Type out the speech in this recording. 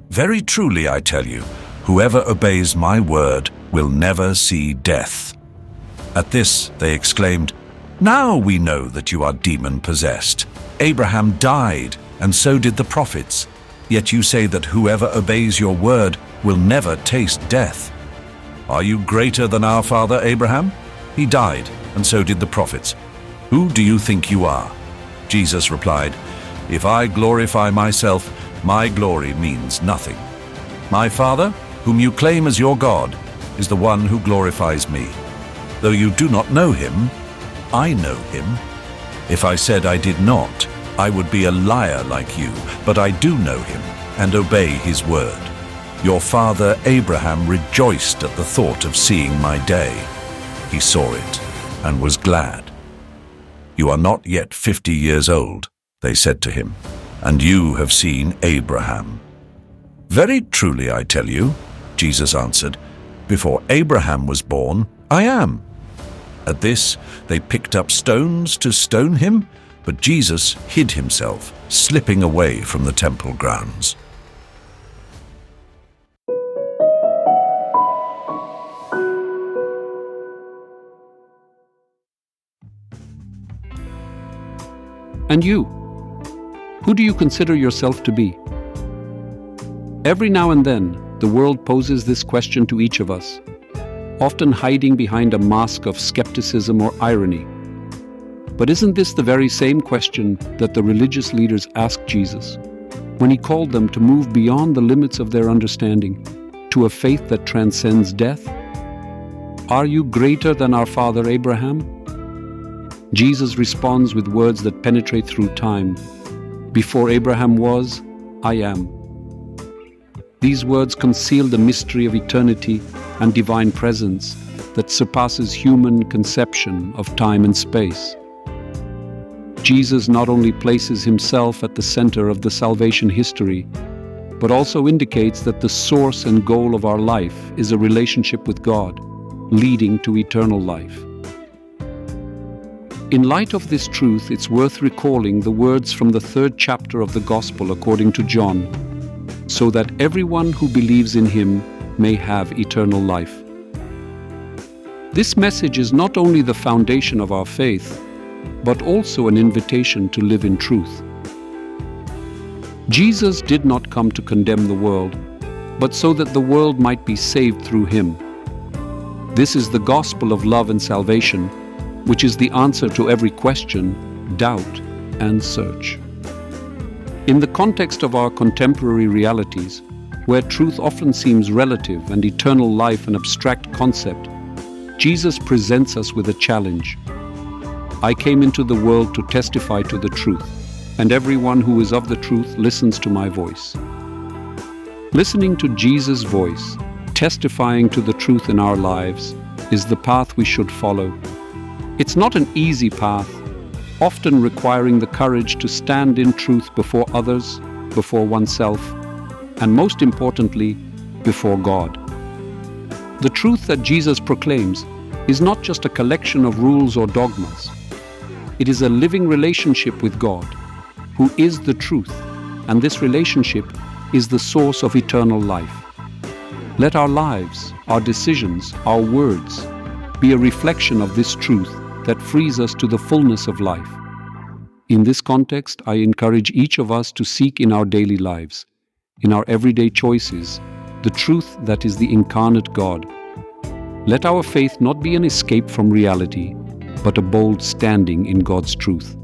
Very truly I tell you, whoever obeys my word will never see death." At this they exclaimed, "Now we know that you are demon-possessed. Abraham died, and so did the prophets. Yet you say that whoever obeys your word will never taste death. Are you greater than our father Abraham? He died, and so did the prophets. Who do you think you are?" Jesus replied, "If I glorify myself, my glory means nothing. My Father, whom you claim as your God, is the one who glorifies me. Though you do not know him, I know him. If I said I did not, I would be a liar like you, but I do know him and obey his word. Your father Abraham rejoiced at the thought of seeing my day. He saw it and was glad." "You are not yet 50 years old," they said to him, "and you have seen Abraham." "Very truly I tell you," Jesus answered, "before Abraham was born, I am." At this they picked up stones to stone him, but Jesus hid himself, slipping away from the temple grounds. And you? Who do you consider yourself to be? Every now and then, the world poses this question to each of us, often hiding behind a mask of skepticism or irony. But isn't this the very same question that the religious leaders asked Jesus when he called them to move beyond the limits of their understanding to a faith that transcends death? Are you greater than our father Abraham? Jesus responds with words that penetrate through time. Before Abraham was, I am. These words conceal the mystery of eternity and divine presence that surpasses human conception of time and space. Jesus not only places himself at the center of the salvation history, but also indicates that the source and goal of our life is a relationship with God, leading to eternal life. In light of this truth, it's worth recalling the words from the 3rd chapter of the Gospel according to John, so that everyone who believes in him may have eternal life. This message is not only the foundation of our faith, but also an invitation to live in truth. Jesus did not come to condemn the world, but so that the world might be saved through him. This is the gospel of love and salvation, which is the answer to every question, doubt, and search. In the context of our contemporary realities, where truth often seems relative and eternal life an abstract concept, Jesus presents us with a challenge. I came into the world to testify to the truth, and everyone who is of the truth listens to my voice. Listening to Jesus' voice, testifying to the truth in our lives, is the path we should follow. It's not an easy path, often requiring the courage to stand in truth before others, before oneself, and most importantly, before God. The truth that Jesus proclaims is not just a collection of rules or dogmas. It is a living relationship with God, who is the truth, and this relationship is the source of eternal life. Let our lives, our decisions, our words be a reflection of this truth that frees us to the fullness of life. In this context, I encourage each of us to seek in our daily lives, in our everyday choices, the truth that is the incarnate God. Let our faith not be an escape from reality, but a bold standing in God's truth.